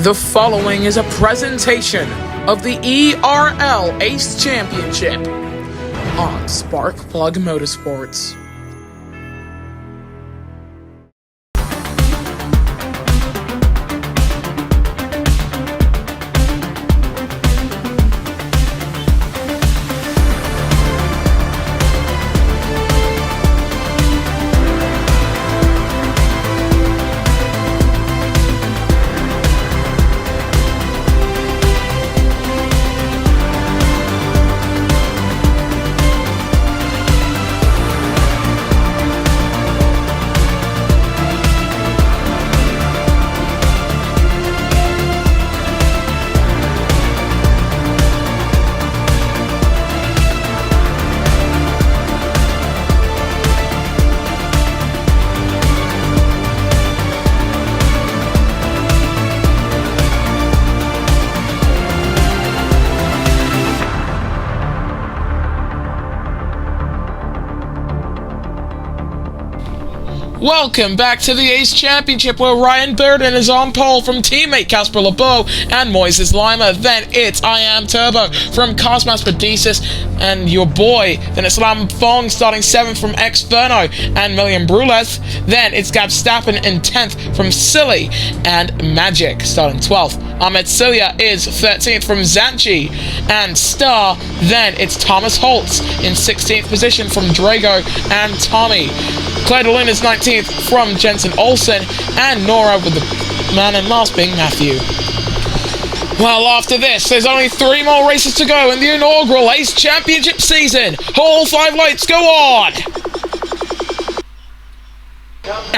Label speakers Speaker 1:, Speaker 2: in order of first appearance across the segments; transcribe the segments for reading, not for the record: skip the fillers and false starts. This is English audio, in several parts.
Speaker 1: The following is a presentation of the ERL Ace Championship on Sparkplug Motorsports. Welcome back to the Ace Championship, where Ryan Burden is on pole from teammate Casper LeBeau and Moises Lima. Then it's I Am Turbo from Cosmas Padesis and your boy. Then it's Lam Fong starting 7th from Exferno and Million Brules. Then it's Gab Stappen in 10th from Silly and Magic starting 12th. Ahmed Cilia is 13th from Zanchi and Star. Then it's Thomas Holtz in 16th position from Drago and Tommy. Claire DeLune is 19th from Jensen Olsen, and Nora with the man in last being Matthew. Well, after this, there's only 3 more races to go in the inaugural Ace Championship season. All 5 lights go on!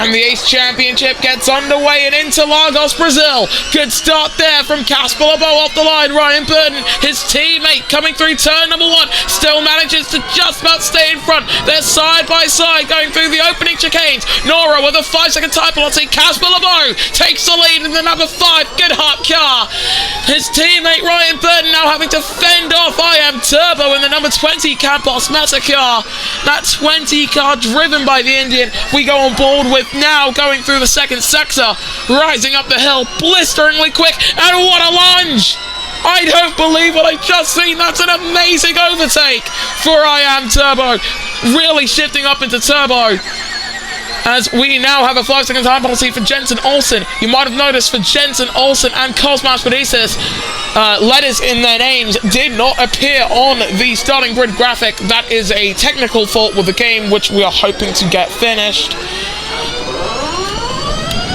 Speaker 1: And the Ace Championship gets underway in Interlagos, Brazil. Good start there from Casper LeBeau off the line. Ryan Burden, his teammate, coming through turn number 1, still manages to just about stay in front. They're side by side going through the opening chicanes. Nora with a 5-second time penalty. Casper LeBeau takes the lead in the number 5 Goodhart car. His teammate Ryan Burden now having to fend off I Am Turbo in the number 20 Campos Mata car. That 20 car driven by the Indian we go on board with now, going through the second sector, rising up the hill, blisteringly quick, and what a lunge! I don't believe what I just seen. That's an amazing overtake for I Am Turbo, really shifting up into turbo. As we now have a 5-second time penalty for Jensen Olsen. You might have noticed for Jensen Olsen and Cosmas Padesis, letters in their names did not appear on the starting grid graphic. That is a technical fault with the game, which we are hoping to get finished.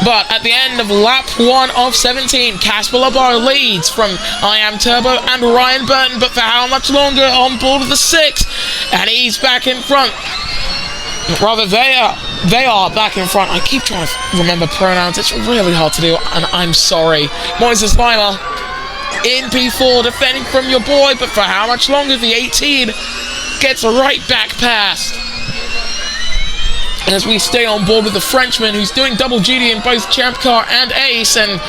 Speaker 1: But at the end of lap 1 of 17, Casper LeBeau leads from I Am Turbo and Ryan Burton, but for how much longer on board of the 6? And he's back in front. Rather, they are back in front. I keep trying to remember pronouns. It's really hard to do, and I'm sorry. Moises Lima in P4, defending from your boy, but for how much longer? The 18 gets a right back pass. As we stay on board with the Frenchman, who's doing double duty in both Champ Car and Ace, and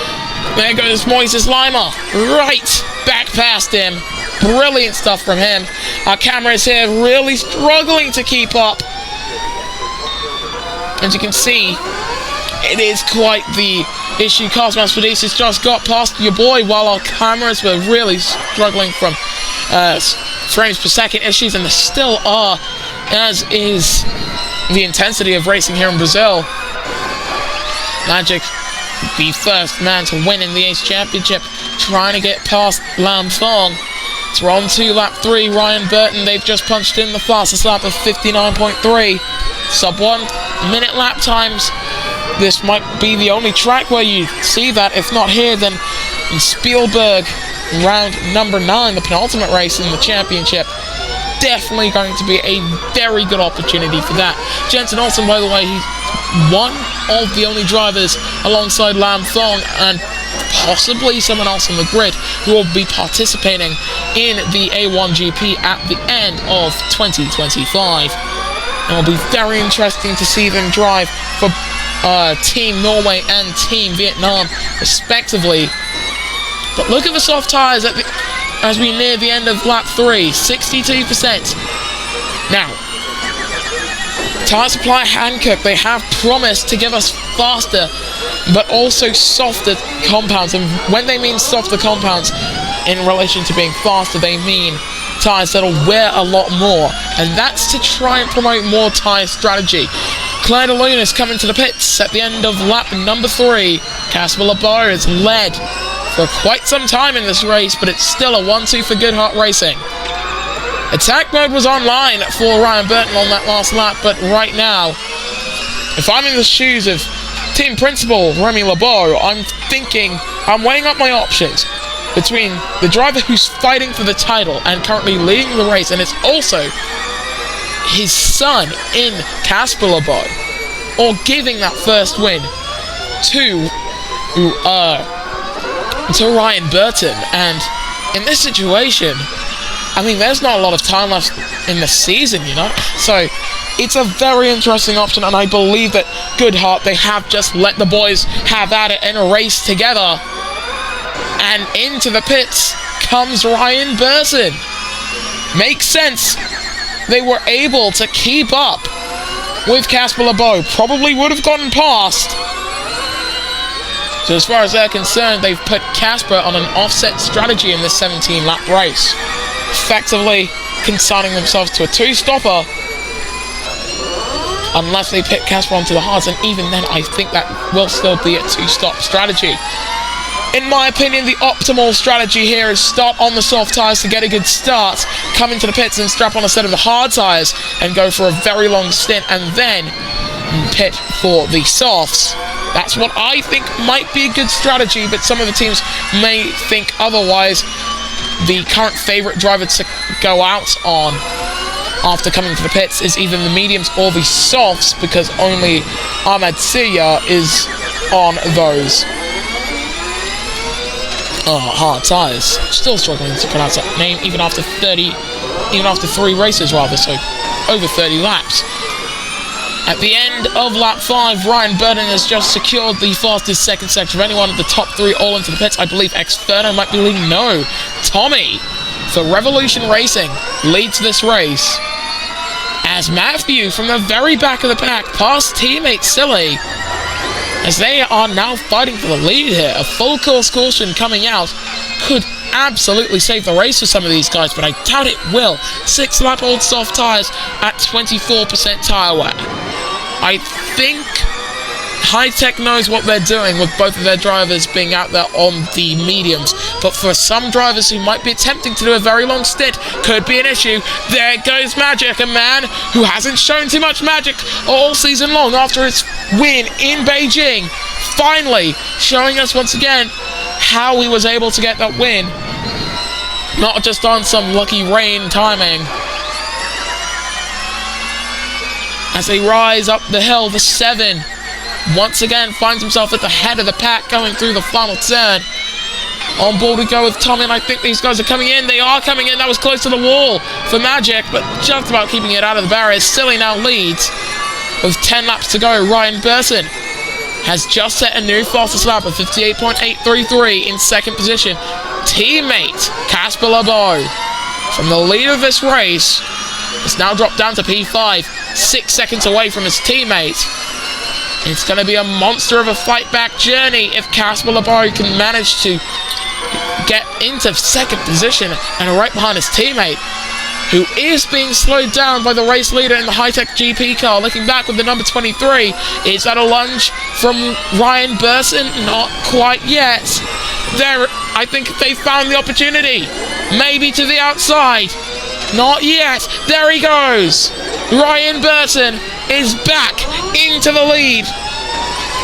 Speaker 1: there goes Moises Lima, right back past him. Brilliant stuff from him. Our cameras here really struggling to keep up. As you can see, it is quite the issue. Cosmas Padesis just got past your boy, while our cameras were really struggling from frames per second issues, and there still are, as is the intensity of racing here in Brazil. Magic, the first man to win in the Ace Championship, trying to get past Lam Fong. So we're on to lap 3. Ryan Burton, they've just punched in the fastest lap of 59.3. Sub 1 minute lap times. This might be the only track where you see that. If not here, then in Spielberg, round number 9, the penultimate race in the championship. Definitely going to be a very good opportunity for that. Jensen Olsen, by the way, he's one of the only drivers alongside Lam Fong and possibly someone else on the grid who will be participating in the A1 GP at the end of 2025. And it'll be very interesting to see them drive for Team Norway and Team Vietnam, respectively. But look at the soft tyres as we near the end of lap 3, 62%. Now, Tyre Supply Hankook, they have promised to give us faster but also softer compounds, and when they mean softer compounds in relation to being faster, they mean tyres that'll wear a lot more, and that's to try and promote more tyre strategy. Claire de Lune is coming to the pits at the end of lap number 3. Casper Lebeau has led for quite some time in this race, but it's still a 1-2 for Goodhart Racing. Attack mode was online for Ryan Burton on that last lap, but right now, if I'm in the shoes of team principal Remy Lebeau, I'm weighing up my options between the driver who's fighting for the title and currently leading the race, and it's also his son in Casper Lebeau, or giving that first win to Ryan Burton. And in this situation, I mean, there's not a lot of time left in the season, you know? So, it's a very interesting option, and I believe that Goodhart, they have just let the boys have at it in a race together. And into the pits comes Ryan Burton. Makes sense. They were able to keep up with Casper Lebeau. Probably would have gotten past. So as far as they're concerned, they've put Casper on an offset strategy in this 17-lap race, effectively consigning themselves to a 2-stopper unless they pit Casper onto the hards, and even then I think that will still be a 2-stop strategy. In my opinion, the optimal strategy here is start on the soft tyres to get a good start, come into the pits and strap on a set of the hard tyres and go for a very long stint, and then pit for the softs. That's what I think might be a good strategy, but some of the teams may think otherwise. The current favourite driver to go out on after coming to the pits is either the mediums or the softs, because only Ahmed Siya is on those hard tyres. Still struggling to pronounce that name even after 3 races rather, so over 30 laps. At the end of lap 5, Ryan Burton has just secured the fastest second section of anyone. At the top 3 all into the pits. I believe Exferno might be leading. No, Tommy for Revolution Racing leads this race, as Matthew from the very back of the pack past teammate Silly, as they are now fighting for the lead here. A full course caution coming out could absolutely save the race for some of these guys, but I doubt it will. 6-lap-old soft tyres at 24% tyre wear. I think High-Tech knows what they're doing with both of their drivers being out there on the mediums, but for some drivers who might be attempting to do a very long stint, could be an issue. There goes Magic, a man who hasn't shown too much magic all season long after his win in Beijing, finally showing us once again how he was able to get that win, not just on some lucky rain timing. As they rise up the hill, the 7 once again finds himself at the head of the pack going through the final turn. On board we go with Tommy, and I think these guys are coming in. They are coming in. That was close to the wall for Magic, but just about keeping it out of the barriers. Silly now leads with 10 laps to go. Ryan Burton has just set a new fastest lap of 58.833 in second position. Teammate Casper Lebeau, from the lead of this race, has now dropped down to P5, 6 seconds away from his teammate. It's going to be a monster of a fight-back journey if Casper Lebeau can manage to get into second position and right behind his teammate, who is being slowed down by the race leader in the High-Tech GP car. Looking back with the number 23, is that a lunge from Ryan Burton? Not quite yet. There, I think they found the opportunity. Maybe to the outside. Not yet. There he goes. Ryan Burton is back into the lead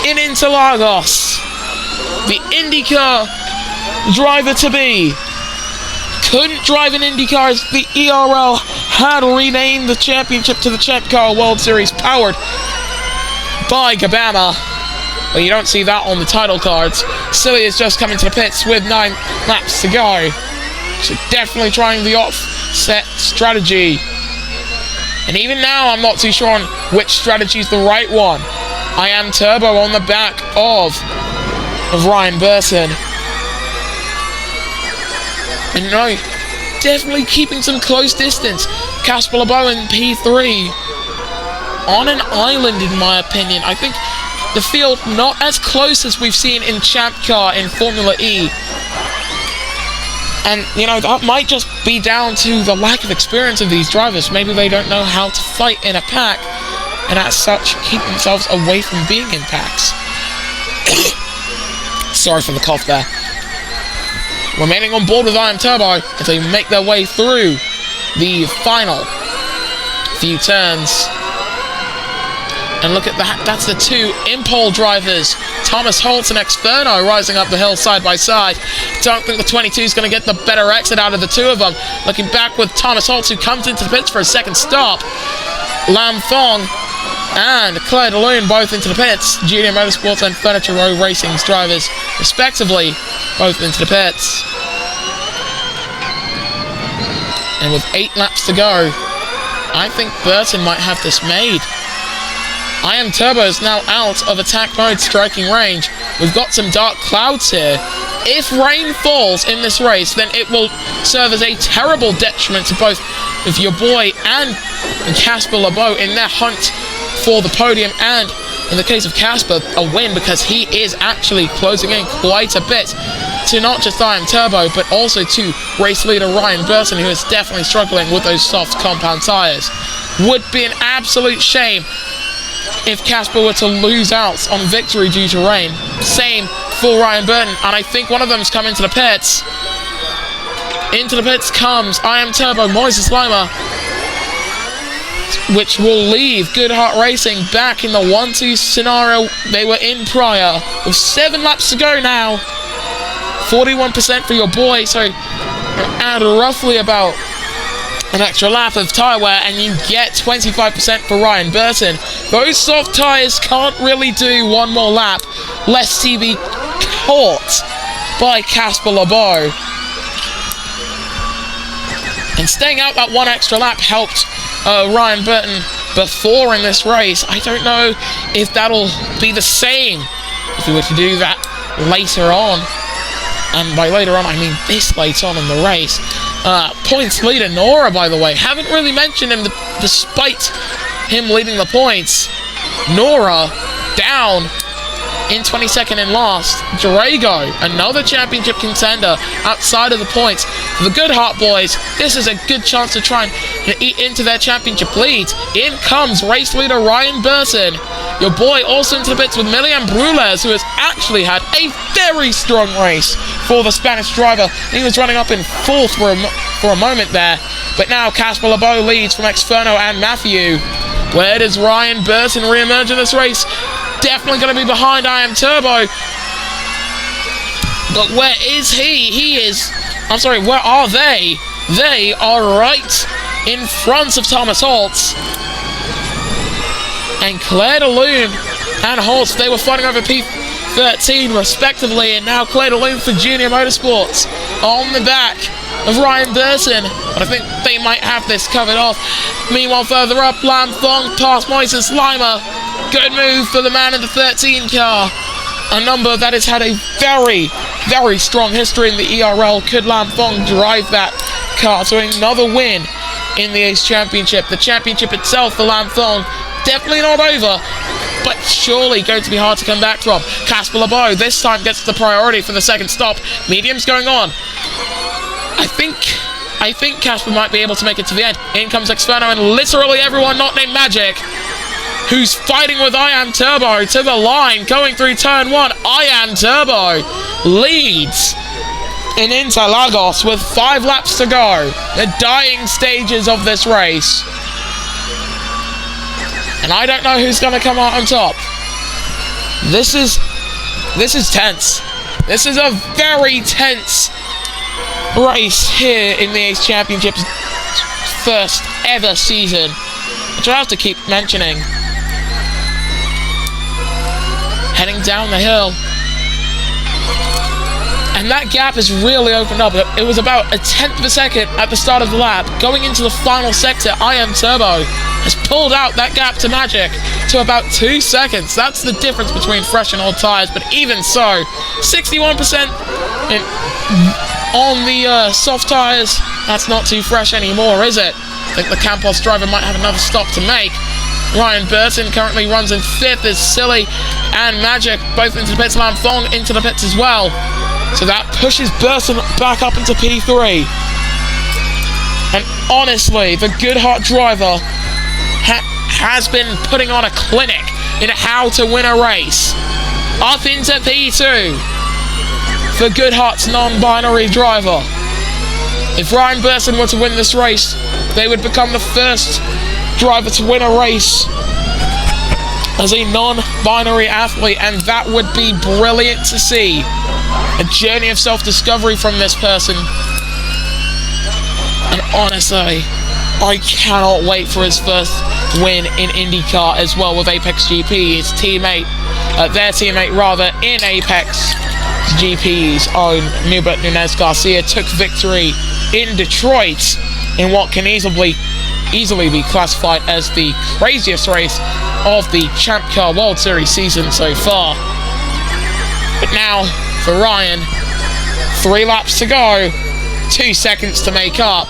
Speaker 1: in Interlagos. The IndyCar driver to be couldn't drive an IndyCar as the ERL had renamed the championship to the Champ Car World Series, powered by Gabama. Well, you don't see that on the title cards. Silly is just coming to the pits with 9 laps to go. So definitely trying the offset strategy. And even now, I'm not too sure on which strategy is the right one. I am Turbo on the back of Ryan Burton. And no, definitely keeping some close distance. Casper Lebeau in P3 on an island, in my opinion. I think the field not as close as we've seen in Champ Car in Formula E. And, you know, that might just be down to the lack of experience of these drivers. Maybe they don't know how to fight in a pack, and as such, keep themselves away from being in packs. Sorry for the cough there. Remaining on board with I Am Turbo as they make their way through the final few turns. And look at that, that's the two Impol drivers, Thomas Holtz and Exferno, rising up the hill side by side. Don't think the 22 is going to get the better exit out of the two of them. Looking back with Thomas Holtz, who comes into the pits for a second stop. Lam Thong and Claire DeLune both into the pits. Junior Motorsports and Furniture Row Racing's drivers, respectively, both into the pits. And with 8 laps to go, I think Burton might have this made. I Am Turbo is now out of attack mode striking range. We've got some dark clouds here. If rain falls in this race, then it will serve as a terrible detriment to both of your boy and Casper LeBeau in their hunt for the podium, and in the case of Casper, a win, because he is actually closing in quite a bit to not just I Am Turbo, but also to race leader Ryan Burton, who is definitely struggling with those soft compound tyres. Would be an absolute shame if Casper were to lose out on victory due to rain. Same for Ryan Burton, and I think one of them's come into the pits. Into the pits comes I Am Turbo, Moises Lima, which will leave Goodhart Racing back in the 1-2 scenario they were in prior, with 7 laps to go now. 41% for your boy, so add roughly about an extra lap of tyre wear and you get 25% for Ryan Burton. Those soft tyres can't really do one more lap, lest he be caught by Casper LeBeau. And staying out that one extra lap helped Ryan Burton before in this race. I don't know if that'll be the same if we were to do that later on. And by later on, I mean this late on in the race. Points leader Nora, by the way. Haven't really mentioned him despite him leading the points. Nora down in 22nd and last. Drago, another championship contender outside of the points. For the Goodhart boys, this is a good chance to try and eat into their championship lead. In comes race leader Ryan Burton. Your boy also into the pits with Milian Brules, who has actually had a very strong race for the Spanish driver. He was running up in 4th for a moment there. But now Casper LeBeau leads from Exferno and Matthew. Where does Ryan Burton re-emerge in this race? Definitely going to be behind I Am Turbo. But where is he? Where are they? They are right in front of Thomas Holtz. And Claire DeLune and Holtz, they were fighting over P13 respectively, and now Claire DeLune for Junior Motorsports on the back of Ryan Burton. But I think they might have this covered off. Meanwhile, further up, Lam Thong past Moises Lima. Good move for the man in the 13 car. A number that has had a very, very strong history in the ERL. Could Lam Thong drive that car to another win in the Ace Championship? The championship itself for Lam Thong, definitely not over, but surely going to be hard to come back from. Casper LeBeau this time gets the priority for the second stop. Medium's going on. I think Casper might be able to make it to the end. In comes Exferno and literally everyone not named Magic, who's fighting with I Am Turbo to the line, going through turn 1. I Am Turbo leads in Interlagos with 5 laps to go. The dying stages of this race. And I don't know who's going to come out on top. This is tense. This is a very tense race here in the Ace Championship's first ever season, which I have to keep mentioning. Heading down the hill. And that gap has really opened up. It was about 1/10 of a second at the start of the lap. Going into the final sector, I Am Turbo has pulled out that gap to Magic to about 2 seconds. That's the difference between fresh and old tyres. But even so, 61% on the soft tyres. That's not too fresh anymore, is it? I think the Campos driver might have another stop to make. Ryan Burton currently runs in 5th as Silly and Magic both into the pits, and Lamfong into the pits as well. So that pushes Burton back up into P3. And honestly, the Goodhart driver has been putting on a clinic in how to win a race. Up into P2 for Goodhart's non-binary driver. If Ryan Burton were to win this race, they would become the first driver to win a race as a non-binary athlete, and that would be brilliant to see. A journey of self-discovery from this person. And honestly, I cannot wait for his first win in IndyCar as well with Apex GP. His teammate, their teammate rather, in Apex GP's own Nubert Nunez Garcia took victory in Detroit in what can easily be classified as the craziest race of the Champ Car World Series season so far. But now, for Ryan, 3 laps to go, 2 seconds to make up,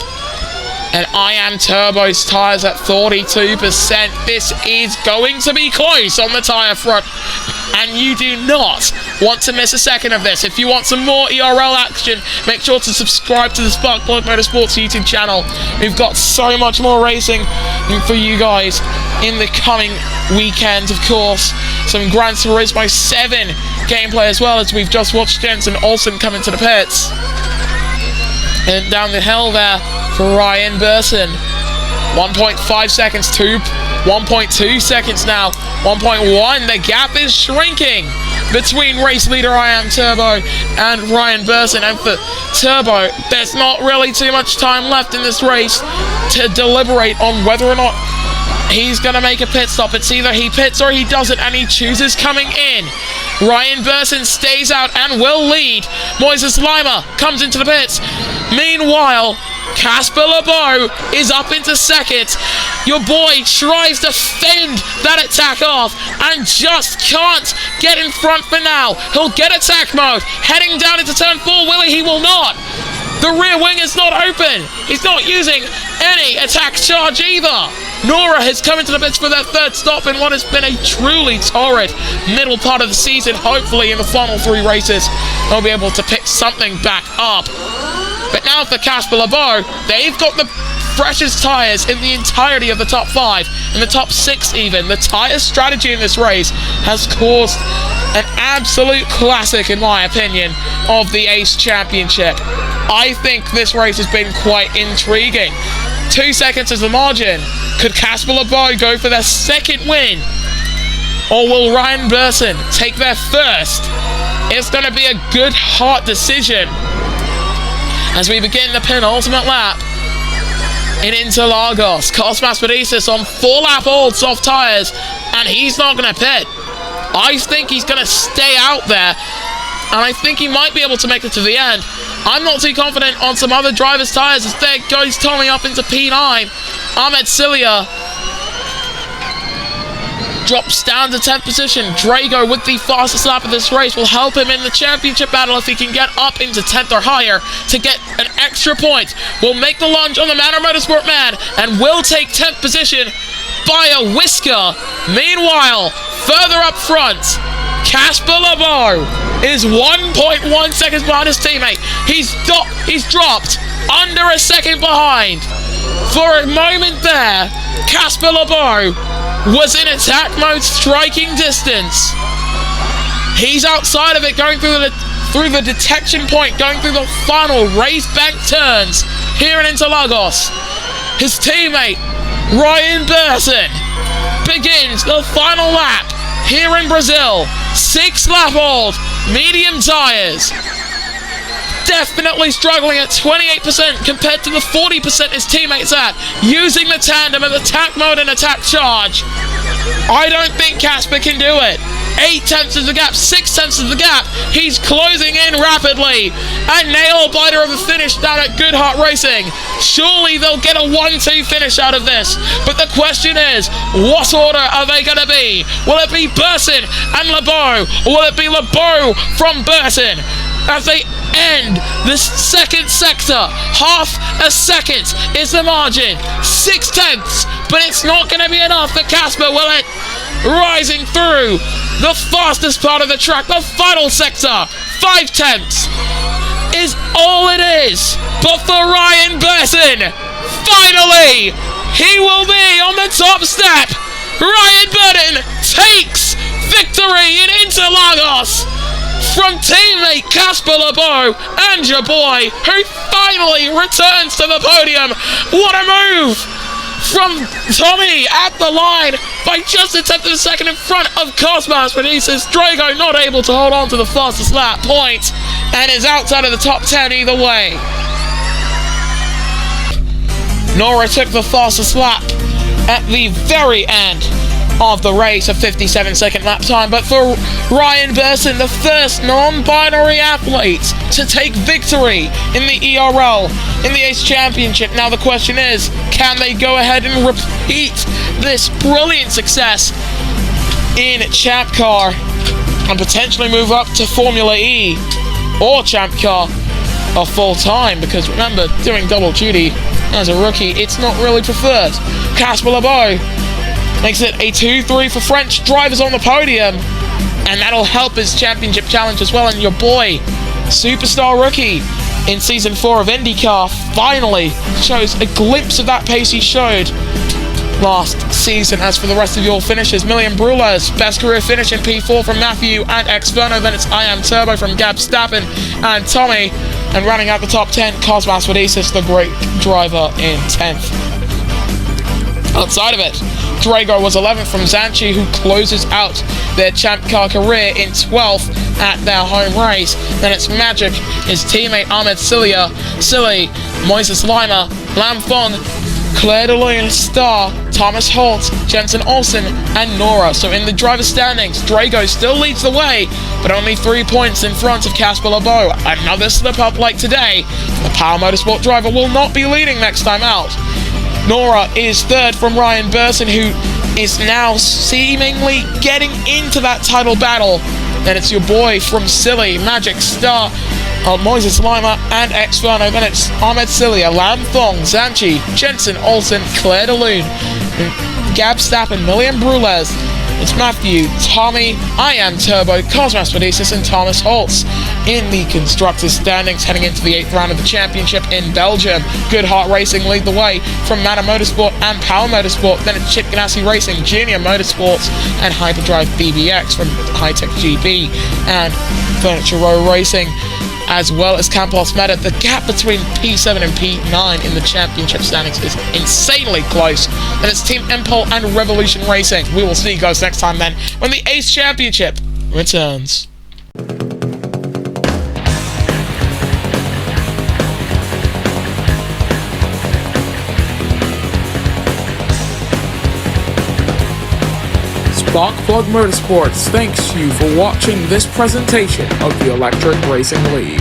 Speaker 1: and I Am Turbo's tyres at 42%. This is going to be close on the tyre front, and you do not want to miss a second of this. If you want some more ERL action, make sure to subscribe to the Sparkplug Motorsports YouTube channel. We've got so much more racing for you guys in the coming weekend, of course. Some Gran Turismo 7 gameplay as well, as we've just watched Jensen Olsen come into the pits. And down the hill there for Ryan Burton. 1.5 seconds to 1.2 seconds now. 1.1. The gap is shrinking between race leader I Am Turbo and Ryan Burton. And for Turbo, there's not really too much time left in this race to deliberate on whether or not he's going to make a pit stop. It's either he pits or he doesn't, and he chooses coming in. Ryan Burton stays out and will lead. Moises Lima comes into the pits. Meanwhile, Casper LeBeau is up into 2nd. Your boy tries to fend that attack off and just can't get in front for now. He'll get attack mode. Heading down into turn 4, will he? He will not. The rear wing is not open. He's not using any attack charge either. Nora has come into the pits for their 3rd stop in what has been a truly torrid middle part of the season. Hopefully in the final 3 races, they'll be able to pick something back up. But now for Casper LeBeau, they've got the freshest tyres in the entirety of the top 5, and the top 6 even. The tyre strategy in this race has caused an absolute classic, in my opinion, of the Ace Championship. I think this race has been quite intriguing. 2 seconds is the margin. Could Casper LeBeau go for their 2nd win? Or will Ryan Burton take their 1st? It's going to be a Goodhart decision as we begin the penultimate lap in Interlagos. Cosmas Pedicis on 4-lap old soft tyres, and he's not going to pit. I think he's going to stay out there, and I think he might be able to make it to the end. I'm not too confident on some other drivers' tyres, as there goes Tommy up into P9. Ahmed Cilia drops down to 10th position. Drago, with the fastest lap of this race, will help him in the championship battle if he can get up into 10th or higher to get an extra point. Will make the lunge on the Manor Motorsport man and will take 10th position by a whisker. Meanwhile, further up front, Casper LeBeau is 1.1 seconds behind his teammate. He's dropped under a second behind. For a moment there, Casper LeBeau was in attack mode, striking distance. He's outside of it, going through the detection point, going through the final raised bank turns here in Interlagos. His teammate, Ryan Burton, begins the final lap here in Brazil. 6-lap old, medium tyres. Definitely struggling at 28% compared to the 40% his teammates at, using the tandem of attack mode and attack charge. I don't think Casper can do it. 8 tenths of the gap, 6 tenths of the gap. He's closing in rapidly. A nail-biter of a finish down at Goodhart Racing. Surely they'll get a 1-2 finish out of this. But the question is, what order are they going to be? Will it be Burton and LeBeau? Or will it be LeBeau from Burton? As they end the 2nd sector, half a second is the margin. 6 tenths but it's not going to be enough for Casper, will it? Rising through the fastest part of the track, the final sector, 5/10 is all it is. But for Ryan Burton, finally, he will be on the top step. Ryan Burton takes victory in Interlagos from teammate Casper Lebow and your boy, who finally returns to the podium. What a move from Tommy at the line by just a tenth of a second in front of Cosmos, but he says Drago not able to hold on to the fastest lap point and is outside of the top 10 either way. Nora took the fastest lap at the very end of the race, a 57-second lap time, but for Ryan Burton, the first non-binary athlete to take victory in the ERL, in the ACE Championship. Now the question is, can they go ahead and repeat this brilliant success in Champ Car and potentially move up to Formula E or Champ Car a full time? Because remember, doing double duty as a rookie, it's not really preferred. Casper Lebow makes it a 2-3 for French drivers on the podium, and that'll help his championship challenge as well. And your boy, superstar rookie in Season 4 of IndyCar, finally shows a glimpse of that pace he showed last season. As for the rest of your finishes, Million Brulers, best career finish in P4 from Matthew and Exferno. Then it's I Am Turbo from Gab Stappen and Tommy. And running out the top 10, Cosmas Vadesis, the great driver, in 10th. Outside of it, Drago was 11th from Zanchi, who closes out their Champ Car career in 12th at their home race. Then it's Magic, his teammate Ahmed Silly, Moises Lima, Lam Fong, Claire DeLune, Star, Thomas Holt, Jensen Olsen, and Nora. So in the driver standings, Drago still leads the way, but only 3 points in front of Casper Lebow. Another slip-up like today. The Power Motorsport driver will not be leading next time out. Nora is third from Ryan Burton, who is now seemingly getting into that title battle. Then it's your boy from Silly, Magic, Star, Moises Lima, and Exferno. Then it's Ahmed Cilia, Lam Thong, Zanchi, Jensen Olsen, Claire DeLune, Gab Stappen, Million Brulers. It's Matthew, Tommy, I Am Turbo, Cosmas Vadesis, and Thomas Holtz in the constructors standings heading into the 8th round of the championship in Belgium. Good Heart Racing lead the way from Mana Motorsport and Power Motorsport. Then it's Chip Ganassi Racing, Junior Motorsports, and Hyperdrive BBX from High Tech GB and Furniture Row Racing, as well as Campos Meta. The gap between P7 and P9 in the championship standings is insanely close. And it's Team Impol and Revolution Racing. We will see you guys next time then, when the ACE Championship returns. Sparkplug Motorsports thanks you for watching this presentation of the Electric Racing League.